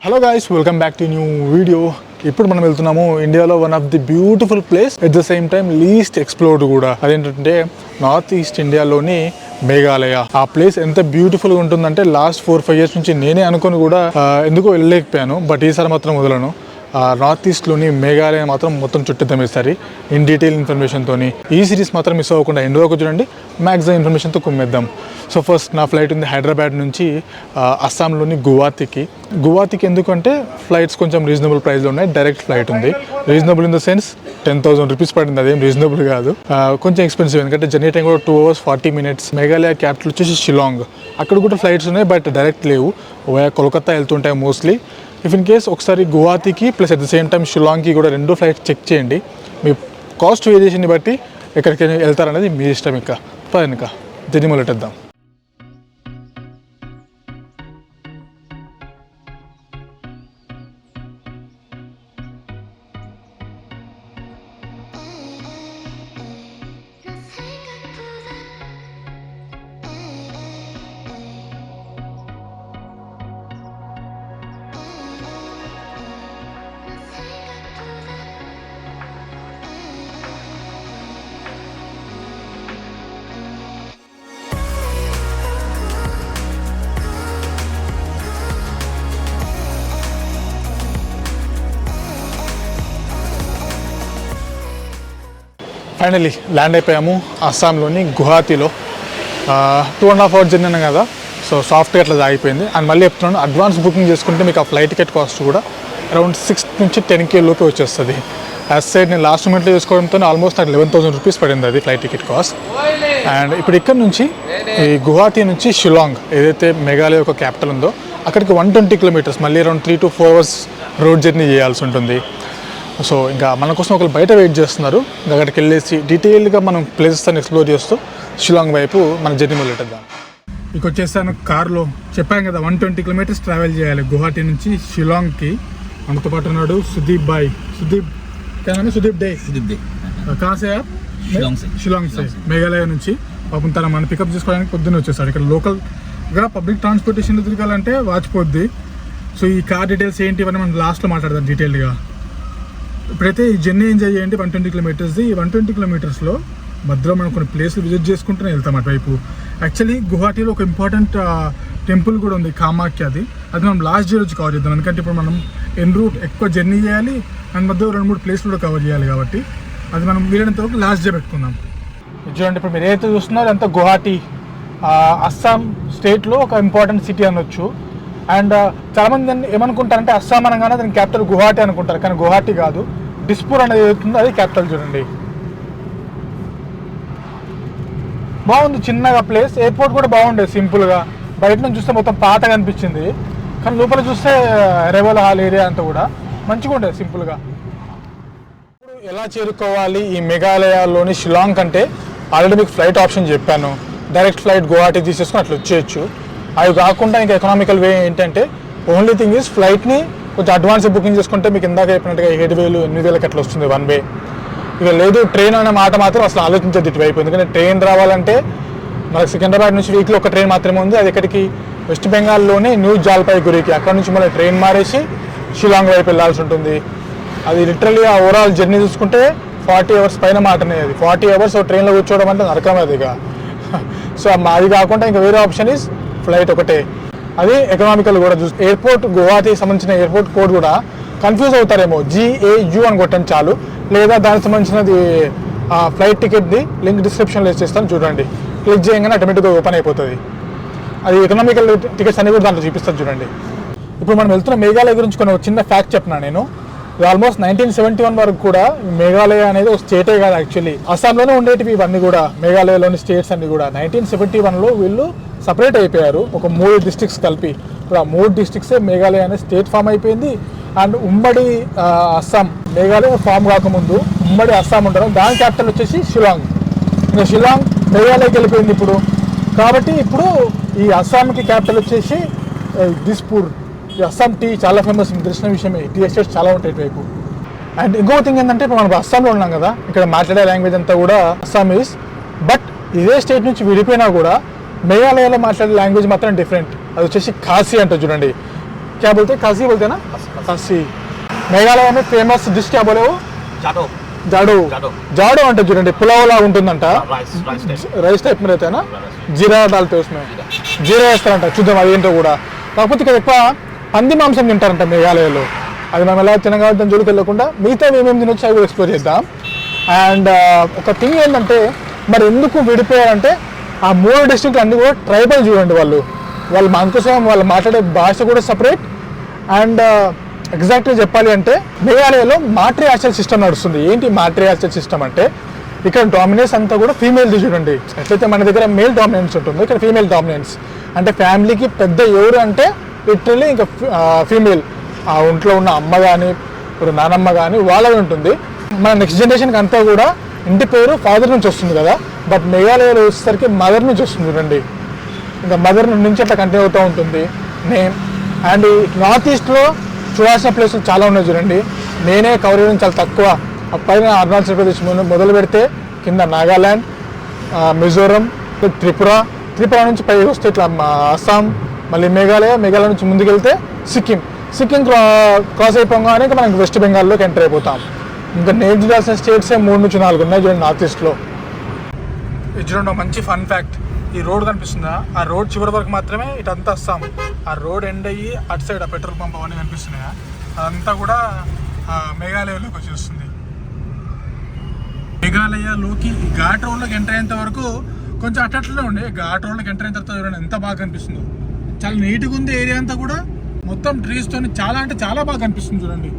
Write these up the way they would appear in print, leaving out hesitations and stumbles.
Hello guys, welcome back to new video. ఇప్పుడు మనం వెళ్తున్నాము ఇండియాలో one of the beautiful place, at the same time least explored కూడా. అదేంటంటే నార్త్ ఈస్ట్ ఇండియాలోని మేఘాలయ. ఆ ప్లేస్ ఎంత బ్యూటిఫుల్గా ఉంటుందంటే లాస్ట్ 4-5 years నుంచి నేనే అనుకుని కూడా ఎందుకో వెళ్ళలేకపోయాను. బట్ ఈసారి మాత్రం వదలను. నార్త్ ఈస్ట్లోని మేఘాలయ మాత్రం మొత్తం చుట్టిద్దాం ఈసారి ఇన్ డీటెయిల్ ఇన్ఫర్మేషన్తో. ఈ సిరీస్ మాత్రం మిస్ అవ్వకుండా ఎండ్ వరకు చూడండి, మ్యాక్సిమం ఇన్ఫర్మేషన్తో కుమ్మేద్దాం. సో ఫస్ట్ నా ఫ్లైట్ ఉంది హైదరాబాద్ నుంచి అస్సాంలోని గువాహతికి. ఎందుకంటే ఫ్లైట్స్ కొంచెం రీజనబుల్ ప్రైస్లో ఉన్నాయి. డైరెక్ట్ ఫ్లైట్ ఉంది. Reasonable in the sense 10,000 rupees పడింది. అదేం రీజనబుల్ కాదు, కొంచెం ఎక్స్పెన్సివ్. ఎందుకంటే జర్నీ టైం కూడా 2 hours 40 minutes. మేఘాలయ క్యాపిటల్ వచ్చేసి షిలాంగ్. అక్కడ కూడా ఫ్లైట్స్ ఉన్నాయి, బట్ డైరెక్ట్ లేవు. కోల్కతా వెళ్తుంటాయి మోస్ట్లీ. ఇఫ్ ఇన్ కేస్ ఒకసారి గువాహతికి plus at the same time షిలాంగ్కి కూడా 2 ఫ్లైట్స్ చెక్ చేయండి. మీ కాస్ట్ వేరియేషన్ని బట్టి ఎక్కడికి వెళ్తారనేది మీ ఇష్టం. ఇంకా జర్నీ మొదలెట్టేద్దాం. ఫైనలీ ల్యాండ్ అయిపోయాము అస్సాంలోని గువాహతిలో. 2.5 hours జర్నీ అన్నా కదా, సో సాఫ్ట్వేర్ అట్లా ఆగిపోయింది. అండ్ మళ్ళీ చెప్తున్నాను, అడ్వాన్స్ బుకింగ్ చేసుకుంటే మీకు ఆ ఫ్లైట్ టికెట్ కాస్ట్ కూడా అరౌండ్ 6 నుంచి 10K లోపే వచ్చేస్తుంది. యాజ్ సైడ్ నేను లాస్ట్ మినిట్లో చేసుకోవడంతో ఆల్మోస్ట్ నాకు 11,000 రూపీస్ పడింది అది ఫ్లైట్ టికెట్ కాస్ట్. అండ్ ఇప్పుడు ఇక్కడ నుంచి ఈ గువాహతి నుంచి షిలాంగ్, ఏదైతే మేఘాలయ యొక్క క్యాపిటల్ ఉందో, అక్కడికి 120 kilometers, మళ్ళీ around 3 to 4 hours road journey చేయాల్సి ఉంటుంది. సో ఇంకా మన కోసం ఒకరు బయట వెయిట్ చేస్తున్నారు. ఇంకా అక్కడికి వెళ్ళేసి డీటెయిల్గా మనం ప్లేసెస్ అని ఎక్స్ప్లోర్ చేస్తూ షిలాంగ్ వైపు మన జర్నీ మొదలెట్టేద్దాం. ఇక వచ్చేసాను కార్లో. చెప్పాను కదా 120 kilometers ట్రావెల్ చేయాలి గువాహటి నుంచి షిలాంగ్కి. మనతో పాటు ఉన్నాడు సుదీప్ బాయ్. సుదీప్ డే కాసే షిలాంగ్ సే మేఘాలయ నుంచి. పాపం తన మనం పికప్ చేసుకోవడానికి పొద్దున్నే వచ్చేసాడు. ఇక్కడ లోకల్గా పబ్లిక్ ట్రాన్స్పోర్టేషన్లో తిరగాలంటే వాచిపోద్ది. సో ఈ కార్ డీటెయిల్స్ ఏంటి ఇవన్నీ మనం లాస్ట్లో మాట్లాడదాం డీటెయిల్గా. ఇప్పుడైతే ఈ జర్నీ ఎంజాయ్ చేయండి 120 kilometers. ఈ 120 kilometersలో మధ్యలో మనం కొన్ని ప్లేస్లు విజిట్ చేసుకుంటూనే వెళ్తాం అటువైపు. యాక్చువల్లీ గువాహటిలో ఒక ఇంపార్టెంట్ టెంపుల్ కూడా ఉంది, కామాఖ్యది. అది మనం లాస్ట్ డే వచ్చి కవర్ చేద్దాం. ఎందుకంటే ఇప్పుడు మనం ఎన్ రూట్ ఎక్కువ జర్నీ చేయాలి అండ్ మధ్య 2-3 ప్లేస్లు కూడా కవర్ చేయాలి కాబట్టి అది మనం వీలైనంత వరకు లాస్ట్ డే పెట్టుకుందాం. చూడండి, ఇప్పుడు మీరు ఏదైతే చూస్తున్నారో అంతా గువాహటి అస్సాం స్టేట్లో ఒక ఇంపార్టెంట్ సిటీ అనొచ్చు. అండ్ చాలామంది ఏమనుకుంటారంటే అస్సాం అనగానే దాని క్యాపిటల్ గువాహటి అనుకుంటారు, కానీ గువాహటి కాదు, డిస్పూర్ అనేది ఏదైతుందో అది క్యాపిటల్. చూడండి బాగుంది, చిన్నగా ప్లేస్. ఎయిర్పోర్ట్ కూడా బాగుండేది సింపుల్గా. బయట నుంచి చూస్తే మొత్తం పాతగా అనిపించింది, కానీ లోపల చూస్తే అరైవల్ హాల్ ఏరియా అంతా కూడా మంచిగా ఉండేది సింపుల్గా. ఇప్పుడు ఎలా చేరుకోవాలి ఈ మేఘాలయలోని షిలాంగ్ అంటే ఆల్రెడీ మీకు ఫ్లైట్ ఆప్షన్ చెప్పాను. డైరెక్ట్ ఫ్లైట్ గువాహటి తీసేసుకుని అట్లా వచ్చేయచ్చు. అవి కాకుండా ఇంకా ఎకనామికల్ వే ఏంటంటే ఓన్లీ థింగ్ ఈజ్ ఫ్లైట్ని కొంచెం అడ్వాన్స్ బుకింగ్ చేసుకుంటే మీకు ఇందాక చెప్పినట్టుగా 7,000-8,000 అట్లా వస్తుంది 1 way. ఇక లేదు ట్రైన్ అనే మాట మాత్రం అసలు ఆలోచించద్దు ఇటువైపు. ఎందుకంటే ట్రైన్ రావాలంటే మనకు సికింద్రాబాద్ నుంచి వీక్లీ ఒక ట్రైన్ మాత్రమే ఉంది. అది ఎక్కడికి వెస్ట్ బెంగాల్లోని న్యూ జల్పాయిగురికి. అక్కడ నుంచి మళ్ళీ ట్రైన్ మారేసి షిలాంగ్ వైపు వెళ్ళాల్సి ఉంటుంది. అది లిటరల్లీ ఆ ఓవరాల్ జర్నీ చూసుకుంటే 40 hours పైన మాటనే. అది 40 hours ట్రైన్లో కూర్చోవడం అంటే నరకం అది. ఇక సో అది కాకుండా ఇంకా వేరే ఆప్షన్ ఈజ్ ఫ్లైట్ ఒకటే. అది ఎకనామికల్ కూడా. ఎయిర్పోర్ట్ గువాహతికి సంబంధించిన ఎయిర్పోర్ట్ కోడ్ కూడా కన్ఫ్యూజ్ అవుతారేమో, GAU అని కొట్టండి చాలు. లేదా దానికి సంబంధించినది ఫ్లైట్ టికెట్ది లింక్ డిస్క్రిప్షన్లో ఇచ్చేస్తాను, చూడండి. క్లిక్ చేయగానే ఆటోమేటిక్గా ఓపెన్ అయిపోతుంది. అది ఎకనామికల్ టికెట్స్ అన్ని కూడా దాంట్లో చూపిస్తాను చూడండి. ఇప్పుడు మనం వెళ్తున్న మేఘాలయ గురించి కొన్ని చిన్న ఫ్యాక్ట్ చెప్పినా నేను. ఆల్మోస్ట్ 1971 వరకు కూడా మేఘాలయ అనేది ఒక స్టేటే కాదు. యాక్చువల్లీ అస్సాంలోనే ఉండేటివి ఇవన్నీ కూడా, మేఘాలయలోని స్టేట్స్ అన్ని కూడా. 1971లో వీళ్ళు సపరేట్ అయిపోయారు, ఒక 3 districts కలిపి. ఇప్పుడు ఆ 3 districts మేఘాలయ అనే స్టేట్ ఫామ్ అయిపోయింది. అండ్ ఉమ్మడి అస్సాం, మేఘాలయ ఫామ్ కాకముందు ఉమ్మడి అస్సాం ఉంటారు, దాని క్యాపిటల్ వచ్చేసి షిలాంగ్. ఇంకా షిలాంగ్ మేఘాలయకి వెళ్ళిపోయింది ఇప్పుడు. కాబట్టి ఇప్పుడు ఈ అస్సాంకి క్యాపిటల్ వచ్చేసి దిస్పూర్. ఈ అస్సాం టీ చాలా ఫేమస్, మీకు తెలిసిన విషయమే. టీ ఎస్టేట్స్ చాలా ఉంటాయి ఇటువైపు. అండ్ ఇంకో థింగ్ ఏంటంటే ఇప్పుడు మనం అస్సాంలో ఉన్నాం కదా, ఇక్కడ మాట్లాడే లాంగ్వేజ్ అంతా కూడా అస్సామీస్. బట్ ఇదే స్టేట్ నుంచి విడిపోయినా కూడా మేఘాలయలో మాట్లాడే లాంగ్వేజ్ మాత్రం డిఫరెంట్. అది వచ్చేసి ఖాసీ అంటారు చూడండి. क्या बोलते हैं? खासी बोलते हैं ना? खासी. మేఘాలయ में फेमस डिश क्या बोले वो? జాడో. జాడో అంటే చూడండి పులావ్ లాగా ఉంటుందంట, రైస్ టైప్ మీద అయితేనా, జీరా డాల్తే ఉస్మే, జీరా వేస్తారంట. చూద్దాం అదేంటో కూడా. కాకపోతే ఇక్కడ ఎక్కువ పంది మాంసం తింటారంట మేఘాలయలో. అది మనం ఎలా తినగలుగుతాం దాని జోలికి వెళ్ళకుండా మిగతా ఏమేమి తినొచ్చు అవి ఎక్స్ప్లోర్ చేద్దాం. అండ్ ఒక థింగ్ ఏంటంటే మరి ఎందుకు విడిపోయారంటే ఆ 3 డిస్ట్రిక్ట్లు అన్ని కూడా ట్రైబల్ చూడండి. వాళ్ళు మనకోసం వాళ్ళు మాట్లాడే భాష కూడా సపరేట్. అండ్ ఎగ్జాక్ట్గా చెప్పాలి అంటే మేఘాలయలో మాట్రియార్షల్ సిస్టమ్ నడుస్తుంది. ఏంటి మాట్రియార్షల్ సిస్టమ్ అంటే ఇక్కడ డామినెన్స్ అంతా కూడా ఫీమేల్ది చూడండి. ఎట్లయితే మన దగ్గర మేల్ డామినెన్స్ ఉంటుందో ఇక్కడ ఫీమేల్ డామినెన్స్. అంటే ఫ్యామిలీకి పెద్ద ఎవరు అంటే లిటరల్లీ ఇంకా ఫీమేల్. ఆ ఒంట్లో ఉన్న అమ్మ కానీ ఇప్పుడు నానమ్మ కానీ వాళ్ళది ఉంటుంది. మన నెక్స్ట్ జనరేషన్కి అంతా కూడా ఇంటి పేరు ఫాదర్ నుంచి వస్తుంది కదా, బట్ మేఘాలయలో వచ్చేసరికి మదర్ నుంచి వస్తుంది చూడండి. ఇంకా మదర్ నుంచి అట్లా కంటిన్యూ అవుతూ ఉంటుంది నేమ్. అండ్ నార్త్ ఈస్ట్లో చూడాల్సిన ప్లేసులు చాలా ఉన్నాయి చూడండి. నేనే కవర్ చేయడం చాలా తక్కువ. పైన అరుణాచల్ ప్రదేశ్ మొదలు పెడితే కింద నాగాల్యాండ్, మిజోరం, త్రిపుర నుంచి పైకి వస్తే ఇట్లా అస్సాం, మళ్ళీ మేఘాలయ నుంచి ముందుకెళ్తే సిక్కిం క్రాస్ అయిపోగానే ఇంకా మనకి వెస్ట్ బెంగాల్లోకి ఎంటర్ అయిపోతాం. ఇంకా నేను చూడాల్సిన స్టేట్సే 3 నుంచి 4 ఉన్నాయి చూడండి నార్త్ ఈస్ట్లో. ఇది చూడండి మంచి ఫన్ ఫ్యాక్ట్. ఈ రోడ్ కనిపిస్తుందా, ఆ రోడ్ చివరి వరకు మాత్రమే ఇటంతా వస్తాం. ఆ రోడ్ ఎండ్ అయ్యి అటు సైడ్ ఆ పెట్రోల్ పంప్ అవన్నీ కనిపిస్తున్నాయా, అదంతా కూడా మేఘాలయలోకి వచ్చేస్తుంది. మేఘాలయలోకి ఈ ఘాట్ రోడ్లోకి ఎంటర్ అయ్యేంత వరకు కొంచెం అట్టట్లనే ఉండే. ఘాట్ రోడ్లోకి ఎంటర్ అయిన తర్వాత చూడండి ఎంత బాగా కనిపిస్తుందో. చాలా నీట్గా ఉంది ఏరియా అంతా కూడా, మొత్తం ట్రీస్తో చాలా అంటే చాలా బాగా కనిపిస్తుంది చూడండి.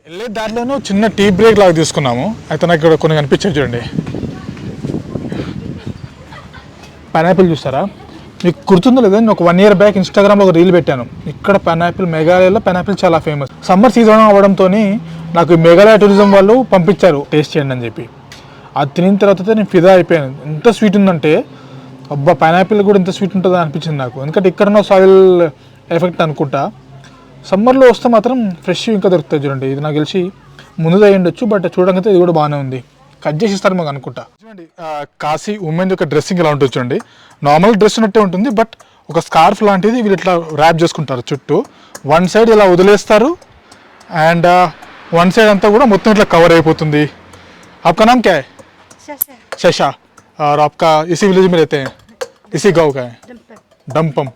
వెళ్ళే దారిలోనూ చిన్న టీ బ్రేక్ లాగా తీసుకున్నాము. అయితే నాకు ఇక్కడ కొన్ని కనిపించాయి చూడండి. పైనాపిల్ చూస్తారా, మీకు గుర్తుందో లేదా, నేను ఒక 1 year బ్యాక్ ఇన్స్టాగ్రామ్లో ఒక రీల్ పెట్టాను. ఇక్కడ పైనాపిల్, మేఘాలయలో పైనాపిల్ చాలా ఫేమస్. సమ్మర్ సీజన్ అవ్వడంతో నాకు మేఘాలయ టూరిజం వాళ్ళు పంపించారు టేస్ట్ చేయండి అని చెప్పి. అది తినిన తర్వాత నేను ఫిదా అయిపోయాను. ఎంత స్వీట్ ఉందంటే అబ్బా, పైనాపిల్ కూడా ఇంత స్వీట్ ఉంటుందా అనిపించింది నాకు. ఎందుకంటే ఇక్కడ సాయిల్ ఎఫెక్ట్ అనుకుంటా. సమ్మర్లో వస్తే మాత్రం ఫ్రెష్ ఇంకా దొరుకుతాయి చూడండి. ఇది నాకు తెలిసి ముందుగా అయ్యుండొచ్చు, బట్ చూడడానికి ఇది కూడా బాగానే ఉంది. కట్ చేసి ఇస్తారు మాకు అనుకుంటా. చూడండి కాశీ ఉమెన్ యొక్క డ్రెస్సింగ్ ఇలా ఉంటుంది చూడండి. నార్మల్ డ్రెస్ ఉన్నట్టే ఉంటుంది, బట్ ఒక స్కార్ఫ్ లాంటిది వీళ్ళు ఇట్లా ర్యాప్ చేసుకుంటారు చుట్టూ. వన్ సైడ్ ఇలా వదిలేస్తారు అండ్ వన్ సైడ్ అంతా కూడా మొత్తం ఇట్లా కవర్ అయిపోతుంది. आपका नाम क्या है? शशा. और आपका इसी विलेज में रहते हैं? इसी गांव का है? डम्पम.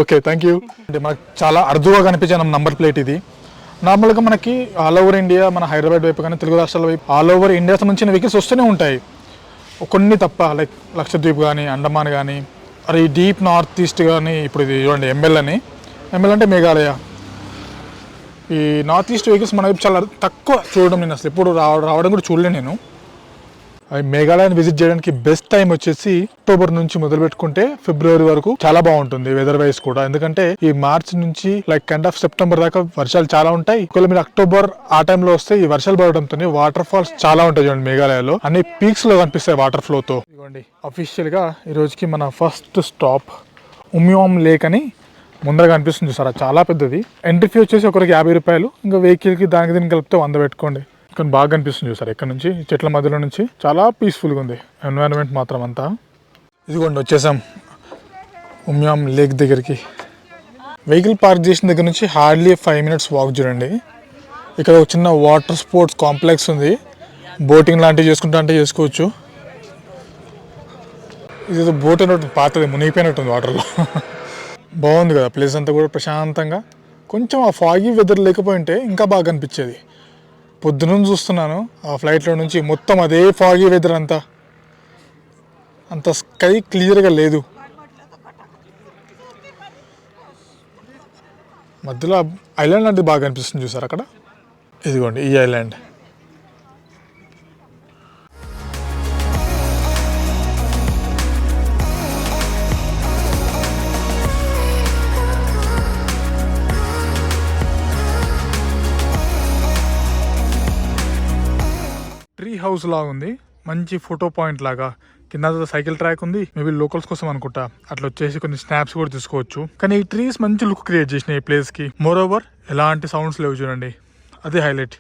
Okay thank you. అంటే మనకు చాలా అరుదుగా కనిపించే నంబర్ ప్లేట్ ఇది. నార్మల్గా మనకి ఆల్ ఓవర్ ఇండియా, మన హైదరాబాద్ వైపు కానీ తెలుగు రాష్ట్రాల వైపు ఆల్ ఓవర్ ఇండియా సంబంధించిన వెహికల్స్ వస్తూనే ఉంటాయి. కొన్ని తప్ప, లైక్ లక్షద్వీప్ కానీ, అండమాన్ కానీ, అది డీప్ నార్త్ ఈస్ట్ కానీ. ఇప్పుడు ఇది చూడండి ఎంఎల్ అంటే మేఘాలయ. ఈ నార్త్ ఈస్ట్ వెహికల్స్ మన వైపు చాలా తక్కువ చూడడం. నేను అసలు ఎప్పుడు రావడం కూడా చూడలేను నేను. మేఘాలయాన్ని విజిట్ చేయడానికి బెస్ట్ టైం వచ్చేసి అక్టోబర్ నుంచి మొదలు పెట్టుకుంటే ఫిబ్రవరి వరకు చాలా బాగుంటుంది వెదర్ వైజ్ కూడా. ఎందుకంటే ఈ మార్చ్ నుంచి లైక్ ఎండ్ ఆఫ్ సెప్టెంబర్ దాకా వర్షాలు చాలా ఉంటాయి. ఒకవేళ మీరు అక్టోబర్ ఆ టైంలో వస్తే ఈ వర్షాలు పడడంతో వాటర్ ఫాల్స్ చాలా ఉంటాయి చూడండి మేఘాలయలో. అన్ని పీక్స్ లో కనిపిస్తాయి వాటర్ ఫ్లో తో. ఇదిగోండి అఫీషియల్ గా ఈ రోజుకి మన ఫస్ట్ స్టాప్ ఉమ్యోమ్ లేక్ అని ముందర కనిపిస్తుంది సార్. చాలా పెద్దది. ఎంట్రీ ఫీ వచ్చేసి ఒకరికి 50 రూపాయలు. ఇంకా వెహికల్కి దానికి దీనికి కలిపితే 100 పెట్టుకోండి. ఇక్కడ బాగా కనిపిస్తుంది చూసారు ఇక్కడ నుంచి, చెట్ల మధ్యలో నుంచి. చాలా పీస్ఫుల్గా ఉంది ఎన్వైరన్మెంట్ మాత్రం అంతా. ఇదిగోండి వచ్చేసాం ఉమ్యామ్ లేక్ దగ్గరికి. వెహికల్ పార్క్ చేసిన దగ్గర నుంచి హార్డ్లీ 5 minutes వాక్ చూడండి. ఇక్కడ ఒక చిన్న వాటర్ స్పోర్ట్స్ కాంప్లెక్స్ ఉంది. బోటింగ్ లాంటివి చేసుకుంటా అంటే చేసుకోవచ్చు. ఇది బోట్ అన్నట్టు పాతది, మునిగిపోయినట్టుంది వాటర్లో. బాగుంది కదా ప్లేస్ అంతా కూడా ప్రశాంతంగా. కొంచెం ఆ ఫాగీ వెదర్ లేకపోయింటే ఇంకా బాగా అనిపించేది. పొద్దున చూస్తున్నాను ఆ ఫ్లైట్లో నుంచి, మొత్తం అదే ఫాగీ వెదర్ అంత స్కై క్లియర్గా లేదు. మధ్యలో ఐలాండ్ అంటే బాగా అనిపిస్తుంది చూసారు అక్కడ. ఇదిగోండి ఈ ఐలాండ్. ట్రీ హౌస్ లాగా ఉంది, మంచి ఫోటో పాయింట్ లాగా. కింద సైకిల్ ట్రాక్ ఉంది, మేబీ లోకల్స్ కోసం అనుకుంటా. అట్లా వచ్చేసి కొన్ని స్నాప్స్ కూడా తీసుకోవచ్చు. కానీ ఈ ట్రీస్ మంచి లుక్ క్రియేట్ చేసినాయి ఈ ప్లేస్ కి. మోర్ ఓవర్ ఎలాంటి సౌండ్స్ లేవు చూడండి, అదే హైలైట్.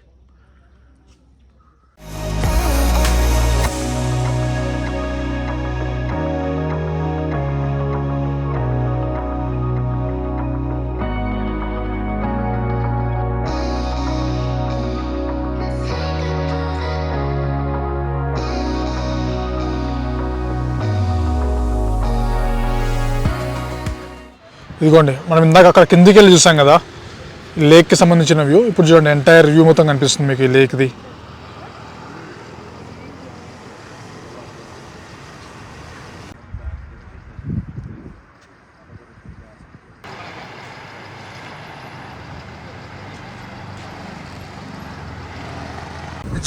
ఇదిగోండి, మనం ఇందాక అక్కడ కిందికి వెళ్ళి చూసాం కదా లేక్కి సంబంధించిన వ్యూ. ఇప్పుడు చూడండి ఎంటైర్ వ్యూ మొత్తం కనిపిస్తుంది మీకు ఈ లేక్ది.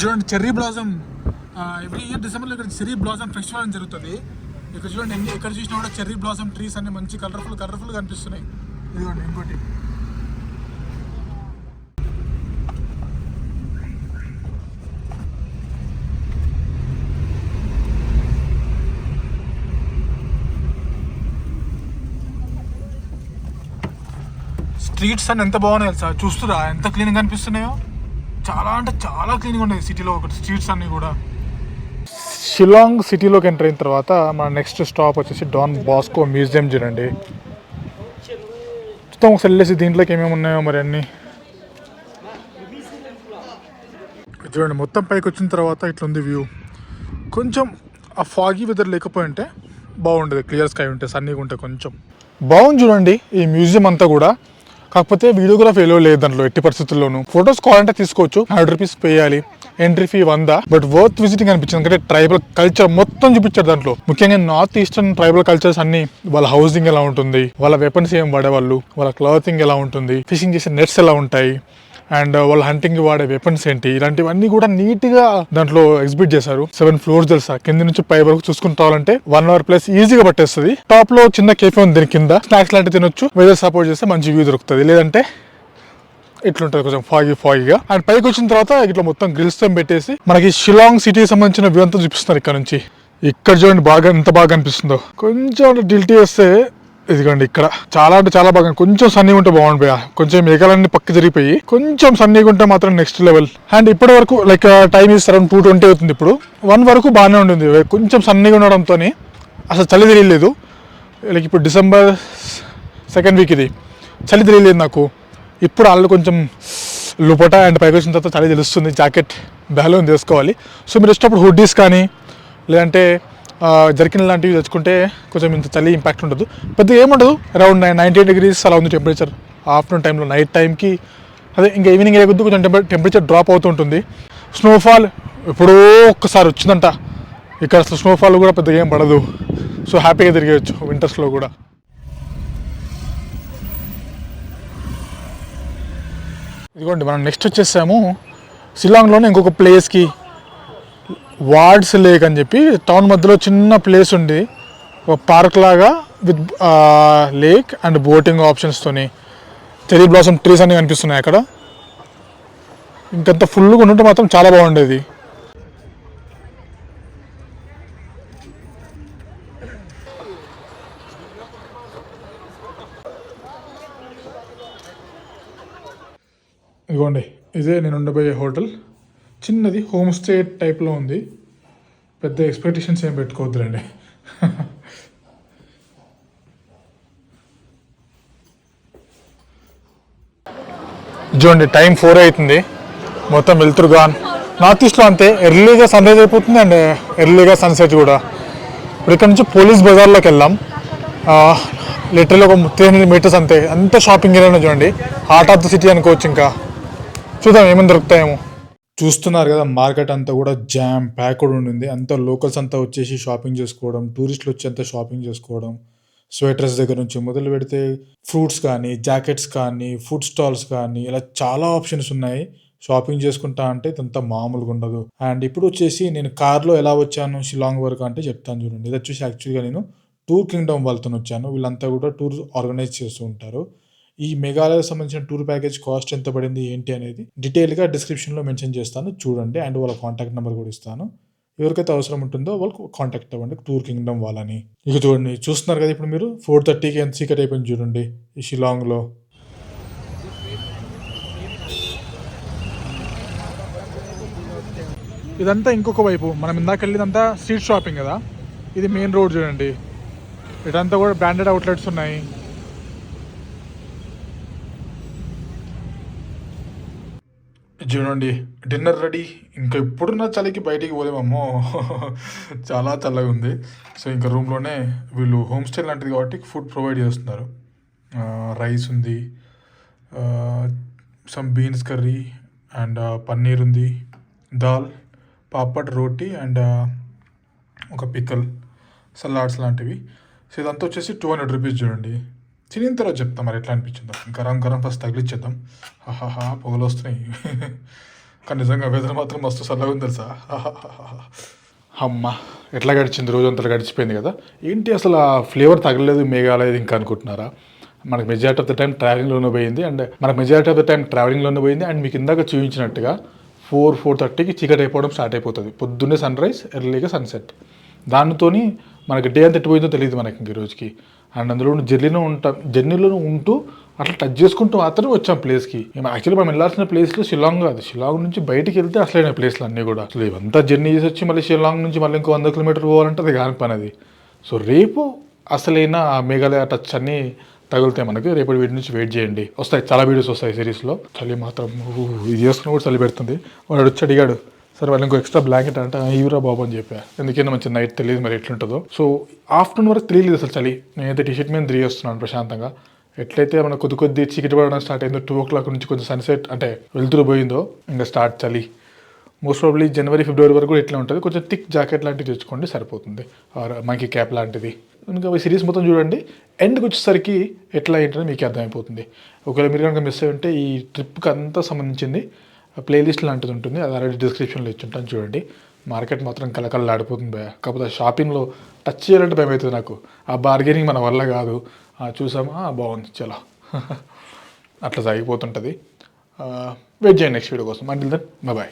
చూడండి చెర్రీ బ్లాజమ్, ఎవ్రీ ఇయర్ డిసెంబర్లో ఇక్కడ చెర్రీ బ్లాజమ్ ఫెస్టివల్ అని జరుగుతుంది. ఇక్కడ చూడండి ఎక్కడ చూసినా కూడా చెర్రీ బ్లాసమ్ ట్రీస్ అన్ని మంచి కలర్ఫుల్ కనిపిస్తున్నాయి. ఇదిగోండి ఇంకోటి. స్ట్రీట్స్ అన్ని ఎంత బాగున్నాయి తెలుసా, చూస్తురా ఎంత క్లీన్గా కనిపిస్తున్నాయో. చాలా అంటే చాలా క్లీన్గా ఉన్నాయి సిటీలో ఒకటి స్ట్రీట్స్ అన్నీ కూడా. షిలాంగ్ సిటీలోకి ఎంటర్ అయిన తర్వాత మన నెక్స్ట్ స్టాప్ వచ్చేసి డాన్ బాస్కో మ్యూజియం చూడండి. మొత్తం ఒకసారి వెళ్ళేసి దీంట్లోకి ఏమేమి ఉన్నాయో మరి అన్నీ చూడండి. మొత్తం పైకి వచ్చిన తర్వాత ఇట్లుంది వ్యూ. కొంచెం ఆ ఫాగీ వెదర్ లేకపోయి ఉంటే బాగుండేది, క్లియర్ స్కై ఉంటే సన్నీగా ఉంటే కొంచెం బాగుంది. చూడండి ఈ మ్యూజియం అంతా కూడా, కాకపోతే వీడియోగ్రఫీ ఎలో లేదు దాంట్లో ఎట్టి పరిస్థితుల్లోనూ. ఫొటోస్ కావాలంటే తీసుకోవచ్చు, 100 రూపీస్ పే చేయాలి. Entry fee 100, but worth visiting అనిపించింది. ఎందుకంటే ట్రైబల్ కల్చర్ మొత్తం చూపించారు దాంట్లో. ముఖ్యంగా నార్త్ ఈస్టర్న్ ట్రైబల్ కల్చర్స్ అన్ని, వాళ్ళ హౌసింగ్ ఎలా ఉంటుంది, వాళ్ళ వెపన్స్ ఏం వాడేవాళ్ళు, వాళ్ళ క్లాతింగ్ ఎలా ఉంటుంది, ఫిషింగ్ చేసే నెట్స్ ఎలా ఉంటాయి, అండ్ వాళ్ళ హంటింగ్ వాడే వెపన్స్ ఏంటి, ఇలాంటివన్నీ కూడా నీట్ గా దాంట్లో ఎగ్జిబిట్ చేశారు. 7 floors తెలుసా, కింద నుంచి పై వరకు చూసుకుంటూ రావాలంటే 1 hour ప్లస్ ఈజీగా పట్టేస్తుంది. టాప్ లో చిన్న కేఫే ఉంది, దీని కింద స్నాక్స్ లాంటివి తినొచ్చు. వెదర్ సపోర్ట్ చేస్తే మంచి వ్యూ దొరుకుతుంది. లేదంటే ఇట్లుంటుంది కొంచెం ఫాగీగా. అండ్ పైకి వచ్చిన తర్వాత ఇట్లా మొత్తం గ్రిల్స్ తో పెట్టేసి మనకి షిలాంగ్ సిటీ సంబంధించిన వ్యూ అంతా చూపిస్తున్నారు ఇక్కడ నుంచి. ఇక్కడ చూడండి బాగా ఎంత బాగా అనిపిస్తుందో. కొంచెం డిల్టీ వస్తే ఇదిగోండి ఇక్కడ చాలా అంటే చాలా బాగా, కొంచెం సన్నీగా ఉంటే బాగుండిపోయా. కొంచెం మేఘాలన్నీ పక్క జరిగిపోయి కొంచెం సన్నీగా ఉంటే మాత్రం నెక్స్ట్ లెవెల్. అండ్ ఇప్పటి వరకు లైక్ టైం ఇస్ అరౌండ్ 2:20 అవుతుంది. ఇప్పుడు 1 వరకు బాగానే ఉంటుంది, కొంచెం సన్నీగా ఉండడంతో అసలు చలి తెలియలేదు. లైక్ ఇప్పుడు December 2nd week ఇది, చలి తెలియలేదు నాకు. ఇప్పుడు వాళ్ళు కొంచెం లుపట అండ్ పైకి వచ్చిన తర్వాత చలి తెలుస్తుంది. జాకెట్ బ్యాలూన్ తీసుకోవాలి. సో మీరు వచ్చినప్పుడు హుడ్డీస్ కానీ లేదంటే జర్కిన్ లాంటివి తెచ్చుకుంటే కొంచెం ఇంత చలి ఇంపాక్ట్ ఉండదు. పెద్దగా ఏముండదు, అరౌండ్ 98 degrees అలా ఉంది టెంపరేచర్ ఆఫ్టర్నూన్ టైంలో. నైట్ టైంకి అదే ఇంకా ఈవినింగ్ అయ్యే కొద్ది కొంచెం టెంపరేచర్ డ్రాప్ అవుతూ ఉంటుంది. స్నోఫాల్ ఎప్పుడో ఒక్కసారి వచ్చిందంట ఇక్కడ, అసలు స్నోఫాల్ కూడా పెద్దగా ఏం పడదు. సో హ్యాపీగా తిరిగేయచ్చు వింటర్స్లో కూడా. ఇదిగోండి మనం నెక్స్ట్ వచ్చేసాము షిలాంగ్లోనే ఇంకొక ప్లేస్కి, వార్డ్స్ లేక్ అని చెప్పి. టౌన్ మధ్యలో చిన్న ప్లేస్ ఉంది, ఒక పార్క్ లాగా విత్ లేక్ అండ్ బోటింగ్ ఆప్షన్స్తోని. చెరీ బ్లాసమ్ ట్రీస్ అన్నీ కనిపిస్తున్నాయి అక్కడ. ఇంకంత ఫుల్గా ఉంటే మాత్రం చాలా బాగుండేది. ఇదిగోండి ఇదే నేను ఉండబోయే హోటల్. చిన్నది హోమ్ స్టే టైప్లో ఉంది. పెద్ద ఎక్స్పెక్టేషన్స్ ఏం పెట్టుకోవద్దులేండి. చూడండి టైం 4 అవుతుంది, మొత్తం వెళ్తురు గాన్. నార్త్ ఈస్ట్లో అంతే, ఎర్లీగా సన్రైజ్ అయిపోతుంది అండ్ ఎర్లీగా సన్సెట్ కూడా. ఇప్పుడు ఇక్కడ నుంచి పోలీస్ బజార్లోకి వెళ్ళాం. లిటరల్లీ ఒక 300 meters అంతే. అంత షాపింగ్ ఏరియాలో చూడండి, హార్ట్ ఆఫ్ ద సిటీ అనుకోవచ్చు. ఇంకా చూద్దాం ఏమైనా దొరుకుతాయేమో. చూస్తున్నారు కదా మార్కెట్ అంతా కూడా జామ్ ప్యాక్డ్ ఉండింది. అంతా లోకల్స్ అంతా వచ్చేసి షాపింగ్ చేసుకోవడం, టూరిస్టులు వచ్చి అంతా షాపింగ్ చేసుకోవడం. స్వెటర్స్ దగ్గర నుంచి మొదలు పెడితే ఫ్రూట్స్ కానీ, జాకెట్స్ కానీ, ఫుడ్ స్టాల్స్ కానీ, ఇలా చాలా ఆప్షన్స్ ఉన్నాయి. షాపింగ్ చేసుకుంటా అంటే ఇదంతా మామూలుగా ఉండదు. అండ్ ఇప్పుడు వచ్చేసి నేను కార్లో ఎలా వచ్చాను షిలాంగ్ వరకు అంటే చెప్తాను చూడండి. ఇది వచ్చేసి యాక్చువల్గా నేను టూర్ కింగ్డమ్ వాళ్ళతో వచ్చాను. వీళ్ళంతా కూడా టూర్ ఆర్గనైజ్ చేస్తూ ఉంటారు. ఈ మేఘాలయకు సంబంధించిన టూర్ ప్యాకేజ్ కాస్ట్ ఎంత పడింది ఏంటి అనేది డీటెయిల్గా డిస్క్రిప్షన్లో మెన్షన్ చేస్తాను చూడండి. అండ్ వాళ్ళ కాంటాక్ట్ నెంబర్ కూడా ఇస్తాను. ఎవరికైతే అవసరం ఉంటుందో వాళ్ళు కాంటాక్ట్ అవ్వండి టూర్ కింగ్డమ్ వాళ్ళని. ఇక చూడండి, చూస్తున్నారు కదా ఇప్పుడు మీరు 4:30కి ఎంత చీకటి అయిపోయింది చూడండి ఈ షిలాంగ్లో. ఇదంతా ఇంకొక వైపు, మనం ఇందాక వెళ్ళిందంతా స్ట్రీట్ షాపింగ్ కదా, ఇది మెయిన్ రోడ్ చూడండి. ఇదంతా కూడా బ్రాండెడ్ అవుట్లెట్స్ ఉన్నాయి. చూడండి డిన్నర్ రెడీ. ఇంకా ఇప్పుడున్న చలికి బయటికి పోలేమమ్మో, చాలా చల్లగా ఉంది. సో ఇంకా రూమ్లోనే వీళ్ళు హోమ్ స్టే లాంటిది కాబట్టి ఫుడ్ ప్రొవైడ్ చేస్తున్నారు. రైస్ ఉంది, some beans curry and paneer ఉంది, దాల్, పాపడ్, రోటీ అండ్ ఒక పికల్, సలాడ్స్ లాంటివి. సో ఇదంతా వచ్చేసి 200 రూపీస్. చూడండి తినిన తర్వాత చెప్తాం మరి ఎట్లా అనిపించిందో. గరం గరం ఫస్ట్ తగిలిచ్చేద్దాం. హాహాహా పొగలు వస్తున్నాయి. కానీ నిజంగా వెదర్ మాత్రం మస్తు చల్లగా ఉంది తెలుసా. అమ్మ ఎట్లా గడిచింది, రోజు అంతా గడిచిపోయింది కదా. ఏంటి అసలు ఆ ఫ్లేవర్ తగలేదు మేఘాలయ ఇంకా అనుకుంటున్నారా? మనకు మెజారిటీ ఆఫ్ ద టైం ట్రావెలింగ్లోనే పోయింది. అండ్ మీకు ఇందాక చూపించినట్టుగా 4:30కి చీకటి అయిపోవడం స్టార్ట్ అయిపోతుంది. పొద్దున్నే సన్ రైజ్, ఎర్లీగా సన్సెట్. దానితోని మనకి డే అంత ఎట్టిపోయిందో తెలియదు మనకి ఇంక రోజుకి. అండ్ అందులో జర్నీలో ఉంటూ అట్లా టచ్ చేసుకుంటూ మాత్రమే వచ్చాం ప్లేస్కి. యాక్చువల్లీ మనం వెళ్ళాల్సిన ప్లేస్లో షిలాంగ్ కాదు, షిలాంగ్ నుంచి బయటికి వెళ్తే అసలైన ప్లేస్లు అన్నీ కూడా. అసలు ఇవంతా జర్నీ చేసి వచ్చి మళ్ళీ షిలాంగ్ నుంచి మళ్ళీ ఇంకో 100 కిలోమీటర్లు పోవాలంటే అది కాని పని అది. సో రేపు అసలైన ఆ మేఘాలయ టచ్ అన్నీ తగులుతాయి మనకి. రేపటి వీడి నుంచి వెయిట్ చేయండి, వస్తాయి చాలా వీడియోస్ వస్తాయి సిరీస్లో. చలి మాత్రం ఇది చేసుకుని కూడా చలి పెడుతుంది. వాడు వచ్చి అడిగాడు, సరే వాళ్ళు ఇంకో ఎక్స్ట్రా బ్లాంకెట్ అంటే ఇవరా బాబు అని చెప్పా. ఎందుకైనా మంచి నైట్ తెలియదు మరి ఎట్లుంటుందో. సో ఆఫ్టర్నూన్ వరకు తెలియలేదు అసలు చలి. నేనైతే టీషర్ట్ మీద తిరిగేస్తున్నాను ప్రశాంతంగా. ఎట్లయితే మన కొద్ది చీకటి పడడం స్టార్ట్ అయిందో 2 o'clock నుంచి కొంచెం సన్సెట్ అంటే వెళ్తురు పోయిందో ఇంకా స్టార్ట్ చలి. మోస్ట్ ప్రాబ్లీ జనవరి, ఫిబ్రవరి వరకు కూడా ఇట్లా ఉంటుంది. కొంచెం థిక్ జాకెట్ లాంటివి తెచ్చుకోండి సరిపోతుంది, ఆర్ మంకీ క్యాప్ లాంటిది. ఇంకా ఈ సిరీస్ మొత్తం చూడండి, ఎండ్కి వచ్చేసరికి ఎట్లా ఏంటని మీకు అర్థమైపోతుంది. ఒకవేళ మీరు కనుక మిస్ అయి ఉంటే ఈ ట్రిప్కి అంతా సంబంధించింది ప్లేలిస్ట్ లాంటిది ఉంటుంది, అది ఆల్రెడీ డిస్క్రిప్షన్లో ఇచ్చుంటాను చూడండి. మార్కెట్ మాత్రం కలకలలాడిపోతుంది భయ. కాకపోతే షాపింగ్లో టచ్ చేయాలంటే భయం అవుతుంది నాకు. ఆ బార్గెనింగ్ మన వల్ల కాదు. చూసామా బాగుంది చాలా అట్లా సాగిపోతుంటుంది. వెయిట్ చేయండి నెక్స్ట్ వీడియో కోసం. Until then bye.